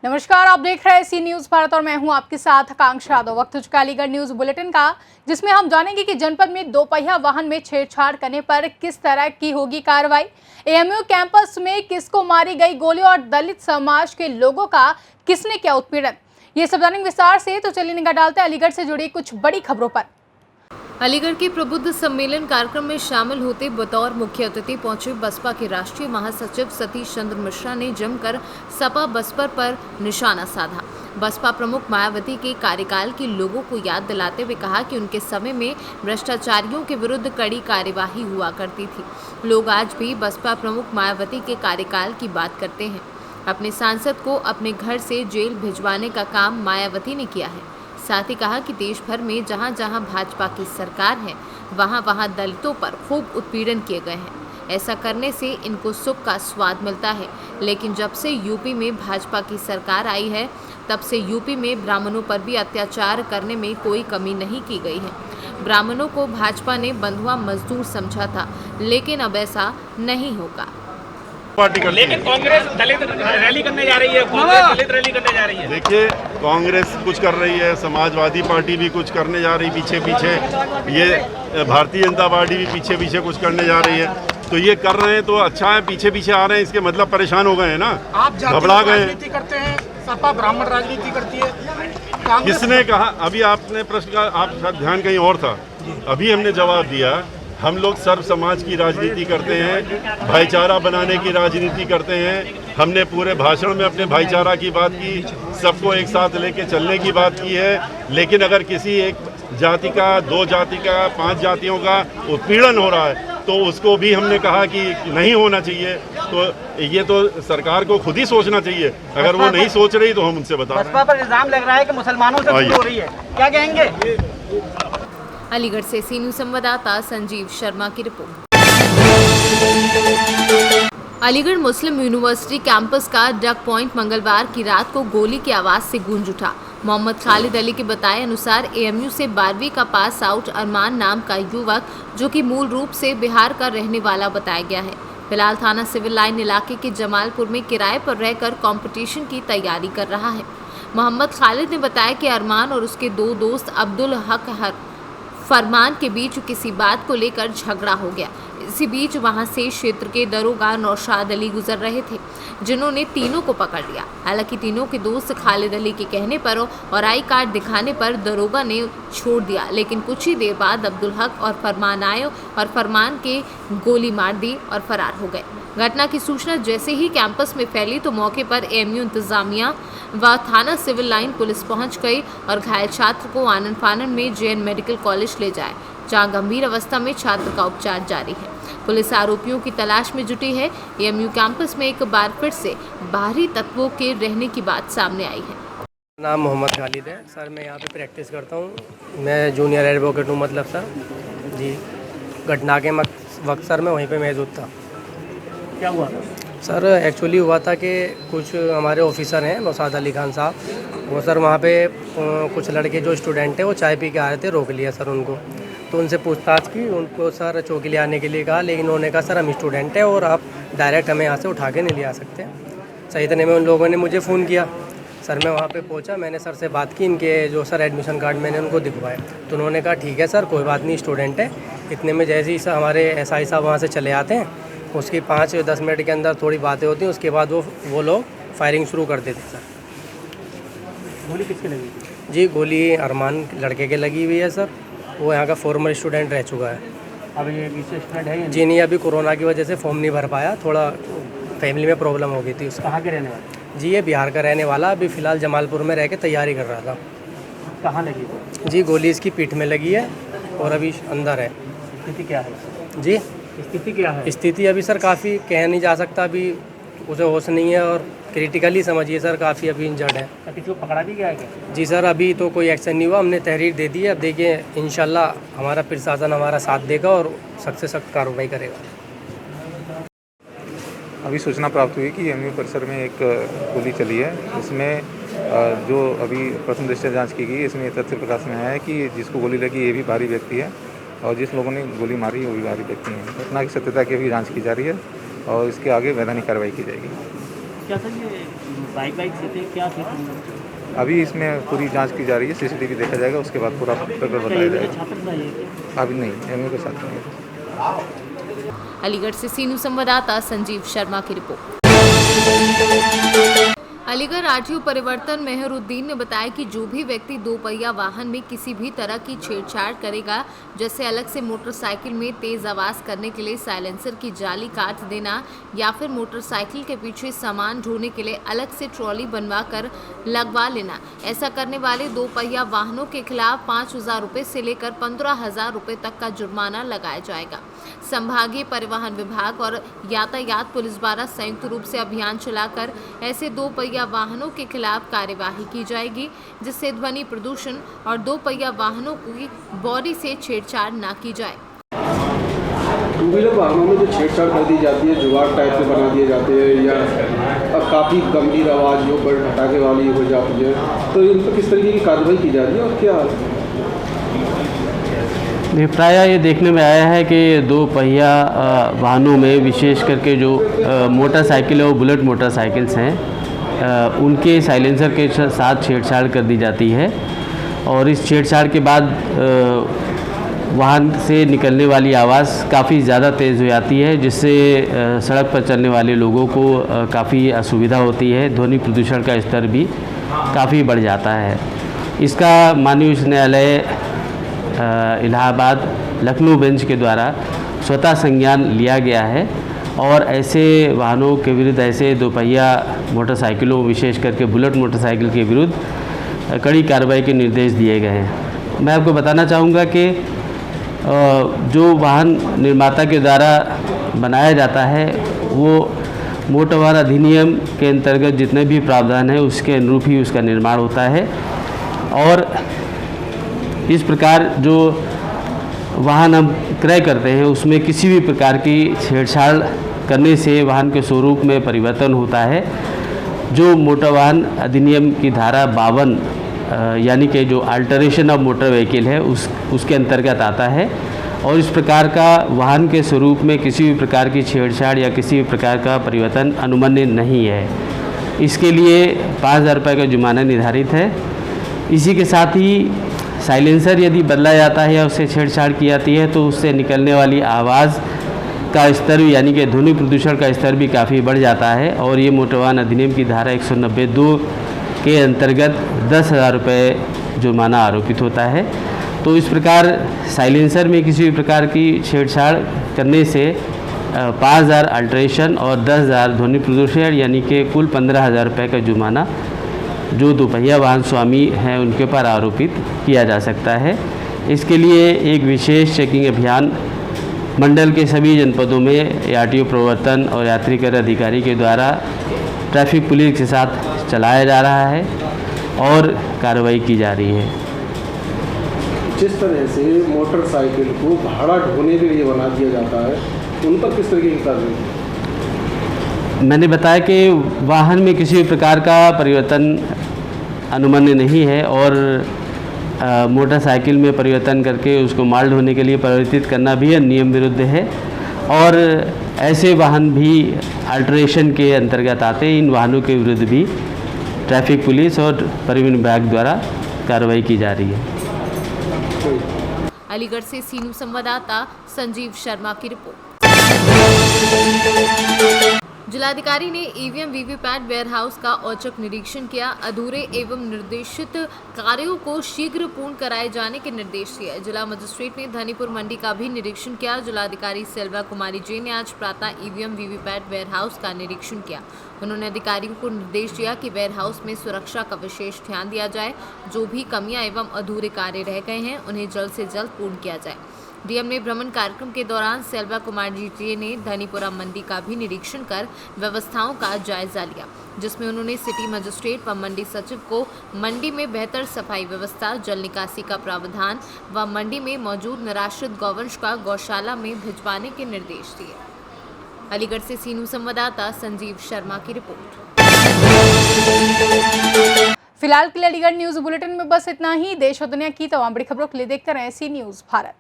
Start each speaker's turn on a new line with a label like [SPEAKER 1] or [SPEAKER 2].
[SPEAKER 1] नमस्कार, आप देख रहे हैं सी न्यूज भारत और मैं हूं आपके साथ आकांक्षा यादव। वक्त हो चुका अलीगढ़ न्यूज बुलेटिन का, जिसमें हम जानेंगे कि जनपद में दोपहिया वाहन में छेड़छाड़ करने पर किस तरह की होगी कार्रवाई। एएमयू कैंपस में किसको मारी गई गोली और दलित समाज के लोगों का किसने किया उत्पीड़न, ये सब जानेंगे विस्तार से। तो चलिए निगाह डालते हैं अलीगढ़ से जुड़ी कुछ बड़ी खबरों पर।
[SPEAKER 2] अलीगढ़ के प्रबुद्ध सम्मेलन कार्यक्रम में शामिल होते बतौर मुख्य अतिथि पहुंचे बसपा के राष्ट्रीय महासचिव सतीश चंद्र मिश्रा ने जमकर सपा बसपा पर निशाना साधा। बसपा प्रमुख मायावती के कार्यकाल के लोगों को याद दिलाते हुए कहा कि उनके समय में भ्रष्टाचारियों के विरुद्ध कड़ी कार्यवाही हुआ करती थी। लोग आज भी बसपा प्रमुख मायावती के कार्यकाल की बात करते हैं। अपने सांसद को अपने घर से जेल भिजवाने का काम मायावती ने किया है। साथ ही कहा कि देश भर में जहां जहां भाजपा की सरकार है वहां वहां दलितों पर खूब उत्पीड़न किए गए हैं। ऐसा करने से इनको सुख का स्वाद मिलता है, लेकिन जब से यूपी में भाजपा की सरकार आई है तब से यूपी में ब्राह्मणों पर भी अत्याचार करने में कोई कमी नहीं की गई है। ब्राह्मणों को भाजपा ने बंधुआ मजदूर समझा था, लेकिन अब ऐसा नहीं होगा।
[SPEAKER 3] लेकिन कांग्रेस दलित रैली करने जा रही है, कांग्रेस दलित रैली करने जा रही है।
[SPEAKER 4] देखिए, कांग्रेस कुछ कर रही है, समाजवादी पार्टी भी कुछ करने जा रही, पीछे पीछे ये भारतीय जनता पार्टी भी पीछे पीछे कुछ करने जा रही है। तो ये कर रहे हैं तो अच्छा है, पीछे पीछे आ रहे हैं, इसके मतलब परेशान हो गए हैं ना, घबरा गए हैं।
[SPEAKER 3] राजनीति करते हैं, सपा ब्राह्मण राजनीति करती है।
[SPEAKER 4] किसने कहा? अभी आपने प्रश्न का आप ध्यान कहीं और था, अभी हमने जवाब दिया। हम लोग सर्व समाज की राजनीति करते हैं, भाईचारा बनाने की राजनीति करते हैं। हमने पूरे भाषण में अपने भाईचारा की बात की, सबको एक साथ लेके चलने की बात की है। लेकिन अगर किसी एक जाति का, दो जाति का, 5 जातियों का उत्पीड़न हो रहा है तो उसको भी हमने कहा कि नहीं होना चाहिए। तो ये तो सरकार को खुद ही सोचना चाहिए। अगर वो नहीं सोच रही तो हम उनसे बता रहे हैं।
[SPEAKER 3] बसपा पर इल्जाम लग रहा है कि मुसलमानों से दूर हो रही है, क्या कहेंगे?
[SPEAKER 2] अलीगढ़ से सी न्यूज संवाददाता संजीव शर्मा की रिपोर्ट। अलीगढ़ मुस्लिम यूनिवर्सिटी कैंपस का डक पॉइंट मंगलवार की रात को गोली की आवाज से गूंज उठा। मोहम्मद खालिद अली के बताए अनुसार एएमयू से 12वीं का पास आउट अरमान नाम का युवक, जो कि मूल रूप से बिहार का रहने वाला बताया गया है, फिलहाल थाना सिविल लाइन इलाके के जमालपुर में किराए पर रहकर कंपटीशन की तैयारी कर रहा है। मोहम्मद खालिद ने बताया कि अरमान और उसके 2 दोस्त अब्दुल हक फरमान के बीच किसी बात को लेकर झगड़ा हो गया। इसी बीच वहां से क्षेत्र के दरोगा नौशाद अली गुजर रहे थे, जिन्होंने तीनों को पकड़ लिया। हालांकि तीनों के दोस्त खालिद अली के कहने पर और आई कार्ड दिखाने पर दरोगा ने छोड़ दिया, लेकिन कुछ ही देर बाद अब्दुल हक और फरमान आए और फरमान के गोली मार दी और फरार हो गए। घटना की सूचना जैसे ही कैंपस में फैली तो मौके पर एएमयू इंतजामिया व थाना सिविल लाइन पुलिस पहुंच गई और घायल छात्र को आनन फानन में जेएन मेडिकल कॉलेज ले जाए, जहां गंभीर अवस्था में छात्र का उपचार जारी है। पुलिस आरोपियों की तलाश में जुटी है। एएमयू कैंपस में एक बार फिर से बाहरी तत्वों के रहने की बात सामने आई है।
[SPEAKER 5] नाम मोहम्मद खालिद है सर, मैं यहाँ पे प्रैक्टिस करता हूँ। मैं जूनियर एडवोकेट हूँ, मतलब सर जी। घटना के वक्त सर मैं वहीं पे मौजूद था।
[SPEAKER 3] क्या हुआ
[SPEAKER 5] सर? एक्चुअली हुआ था कि कुछ हमारे ऑफिसर हैं, नौशाद अली खान साहब, वो सर वहाँ पे कुछ लड़के जो स्टूडेंट हैं वो चाय पी के आ रहे थे, रोक लिया सर उनको। तो उनसे पूछताछ की, उनको सर चौकी ले आने के लिए कहा, लेकिन उन्होंने कहा सर हम स्टूडेंट हैं और आप डायरेक्ट हमें यहाँ से उठा के नहीं ले आ सकते। सही इतने में उन लोगों ने मुझे फ़ोन किया। सर मैं वहाँ पे पहुँचा, मैंने सर से बात की, इनके जो सर एडमिशन कार्ड मैंने उनको दिखवाए, तो उन्होंने कहा ठीक है सर कोई बात नहीं, स्टूडेंट है। इतने में जैसे ही सर हमारे एसआई साहब वहाँ से चले आते हैं, उसकी 5-10 मिनट के अंदर थोड़ी बातें होती हैं, उसके बाद वो लोग फायरिंग शुरू कर देते सर।
[SPEAKER 3] गोली किसके लगी?
[SPEAKER 5] जी गोली अरमान लड़के के लगी हुई है सर, वो यहाँ का फॉर्मर स्टूडेंट रह चुका है।
[SPEAKER 3] अब ये पीछे स्टूडेंट है?
[SPEAKER 5] जी नहीं, अभी कोरोना की वजह से फॉर्म नहीं भर पाया, थोड़ा फैमिली में प्रॉब्लम हो गई थी उसका।
[SPEAKER 3] कहाँ के रहने वाले?
[SPEAKER 5] जी ये बिहार का रहने वाला, अभी फ़िलहाल जमालपुर में रह के तैयारी कर रहा था।
[SPEAKER 3] कहाँ लगी?
[SPEAKER 5] जी गोली इसकी पीठ में लगी है और अभी अंदर है।
[SPEAKER 3] स्थिति क्या है?
[SPEAKER 5] जी
[SPEAKER 3] स्थिति क्या है?
[SPEAKER 5] स्थिति अभी सर काफ़ी कह नहीं जा सकता, अभी उसे होश नहीं है और क्रिटिकली समझिए सर काफ़ी अभी इंजर्ड है।
[SPEAKER 3] किसी को पकड़ा भी गया है क्या?
[SPEAKER 5] जी सर अभी तो कोई एक्शन नहीं हुआ, हमने तहरीर दे दी है। अब देखिए इंशाल्लाह हमारा प्रशासन हमारा साथ देगा और सख्त से सख्त कार्रवाई करेगा।
[SPEAKER 6] अभी सूचना प्राप्त हुई कि एएमयू परिसर में एक गोली चली है। इसमें जो अभी प्रथम दृष्टया जांच की गई, इसमें तथ्य प्रकाश में आया है कि जिसको गोली लगी ये भी बाहरी व्यक्ति है और जिस लोगों ने गोली मारी वो भी बाहरी व्यक्ति है। घटना की सत्यता की भी जाँच की जा रही है और इसके आगे वैधानिक कार्रवाई की जाएगी।
[SPEAKER 3] क्या सर ये
[SPEAKER 7] बाइक से थे, क्या थे?
[SPEAKER 6] अभी इसमें पूरी जांच की जा रही है, सीसीटीवी देखा जाएगा, उसके बाद पूरा प्रकरण बताया जाएगा।
[SPEAKER 7] छात्र था ये?
[SPEAKER 6] अभी नहीं, एमयू के साथ नहीं है।
[SPEAKER 2] अलीगढ़ से सीनू संवाददाता संजीव शर्मा की रिपोर्ट। अलीगढ़ आरटीओ परिवर्तन मेहरुद्दीन ने बताया कि जो भी व्यक्ति दो पहिया वाहन में किसी भी तरह की छेड़छाड़ करेगा, जैसे अलग से मोटरसाइकिल में तेज आवाज करने के लिए साइलेंसर की जाली काट देना या फिर मोटरसाइकिल के पीछे सामान ढोने के लिए अलग से ट्रॉली बनवा कर लगवा लेना, ऐसा करने वाले दो पहिया वाहनों के खिलाफ 5,000 रुपये से लेकर 15,000 रुपये तक का जुर्माना लगाया जाएगा। संभागीय परिवहन विभाग और यातायात पुलिस द्वारा संयुक्त रूप से अभियान चलाकर ऐसे दो पहिया वाहनों के खिलाफ कार्यवाही की जाएगी, जिससे ध्वनि प्रदूषण और दो पहिया वाहनों की बॉडी से छेड़छाड़ न की जाए।
[SPEAKER 8] टू व्हीलर वाहनों में जो छेड़छाड़ कर दी जाती है, जुगाड़ टाइप से बना दिए जाते हैं या काफ़ी गंभीर आवाज़ जो बड़े भटाके वाली हो जाती है, तो इन पर किस तरीके की कार्रवाई की जा रही है और क्या?
[SPEAKER 9] प्रायः ये देखने में आया है कि दो पहिया वाहनों में विशेष करके जो मोटरसाइकिल और बुलेट मोटरसाइकिल्स हैं, उनके साइलेंसर के साथ छेड़छाड़ कर दी जाती है और इस छेड़छाड़ के बाद वाहन से निकलने वाली आवाज़ काफ़ी ज़्यादा तेज़ हो जाती है, जिससे सड़क पर चलने वाले लोगों को काफ़ी असुविधा होती है। ध्वनि प्रदूषण का स्तर भी काफ़ी बढ़ जाता है। इसका माननीय उच्च न्यायालय इलाहाबाद लखनऊ बेंच के द्वारा स्वतः संज्ञान लिया गया है और ऐसे वाहनों के विरुद्ध, ऐसे दोपहिया मोटरसाइकिलों विशेष करके बुलेट मोटरसाइकिल के विरुद्ध कड़ी कार्रवाई के निर्देश दिए गए हैं। मैं आपको बताना चाहूँगा कि जो वाहन निर्माता के द्वारा बनाया जाता है वो मोटर वाहन अधिनियम के अंतर्गत जितने भी प्रावधान हैं उसके अनुरूप ही उसका निर्माण होता है और इस प्रकार जो वाहन हम क्रय करते हैं उसमें किसी भी प्रकार की छेड़छाड़ करने से वाहन के स्वरूप में परिवर्तन होता है। जो मोटर वाहन अधिनियम की धारा 52 यानी कि जो अल्टरेशन ऑफ मोटर व्हीकल है उसके अंतर्गत आता है और इस प्रकार का वाहन के स्वरूप में किसी भी प्रकार की छेड़छाड़ या किसी भी प्रकार का परिवर्तन अनुमन्य नहीं है। इसके लिए 5,000 रुपये का जुर्माना निर्धारित है। इसी के साथ ही साइलेंसर यदि बदला जाता है या उससे छेड़छाड़ की जाती है तो उससे निकलने वाली आवाज़ का स्तर यानी कि ध्वनि प्रदूषण का स्तर भी काफ़ी बढ़ जाता है और ये मोटर वाहन अधिनियम की धारा 192 के अंतर्गत 10,000 रुपये जुर्माना आरोपित होता है। तो इस प्रकार साइलेंसर में किसी भी प्रकार की छेड़छाड़ करने से 5,000 अल्ट्रेशन और 10,000 ध्वनि प्रदूषण यानी कि कुल 15,000 रुपये का जुर्माना जो दोपहिया वाहन स्वामी हैं उनके ऊपर आरोपित किया जा सकता है। इसके लिए एक विशेष चेकिंग अभियान मंडल के सभी जनपदों में आरटीओ प्रवर्तन और यात्री कर अधिकारी के द्वारा ट्रैफिक पुलिस के साथ चलाया जा रहा है और कार्रवाई की जा रही है।
[SPEAKER 8] जिस तरह से मोटरसाइकिल को भाड़ा ढोने के लिए बना दिया जाता है, उन पर किस तरीके की कार्रवाई?
[SPEAKER 9] मैंने बताया कि वाहन में किसी भी प्रकार का परिवर्तन अनुमन्य नहीं है और मोटरसाइकिल में परिवर्तन करके उसको माल ढोने के लिए परिवर्तित करना भी नियम विरुद्ध है और ऐसे वाहन भी अल्टरेशन के अंतर्गत आते हैं। इन वाहनों के विरुद्ध भी ट्रैफिक पुलिस और परिवहन विभाग द्वारा कार्रवाई की जा रही है।
[SPEAKER 2] अलीगढ़ से सीनू संवाददाता संजीव शर्मा की रिपोर्ट। जिलाधिकारी ने ईवीएम वीवीपैट वेयरहाउस का औचक निरीक्षण किया। अधूरे एवं निर्देशित कार्यों को शीघ्र पूर्ण कराए जाने के निर्देश दिए। जिला मजिस्ट्रेट ने धनीपुर मंडी का भी निरीक्षण किया। जिलाधिकारी सेल्वा कुमारी जे ने आज प्रातः ईवीएम वीवीपैट वेयरहाउस का निरीक्षण किया। उन्होंने अधिकारियों को निर्देश दिया कि वेयरहाउस में सुरक्षा का विशेष ध्यान दिया जाए। जो भी कमियां एवं अधूरे कार्य रह गए हैं उन्हें जल्द से जल्द पूर्ण किया जाए। डीएम ने भ्रमण कार्यक्रम के दौरान सेल्वा कुमारी जी ने धनीपुरा मंडी का भी निरीक्षण कर व्यवस्थाओं का जायजा लिया, जिसमें उन्होंने सिटी मजिस्ट्रेट व मंडी सचिव को मंडी में बेहतर सफाई व्यवस्था, जल निकासी का प्रावधान व मंडी में मौजूद निराश्रित गौवंश का गौशाला में भिजवाने के निर्देश दिए। अलीगढ़ से सीनू संवाददाता संजीव शर्मा की रिपोर्ट।
[SPEAKER 1] फिलहाल के लिए अलीगढ़ न्यूज बुलेटिन में बस इतना ही। देश और दुनिया की तमाम बड़ी खबरों के लिए देखते रहें सी न्यूज भारत।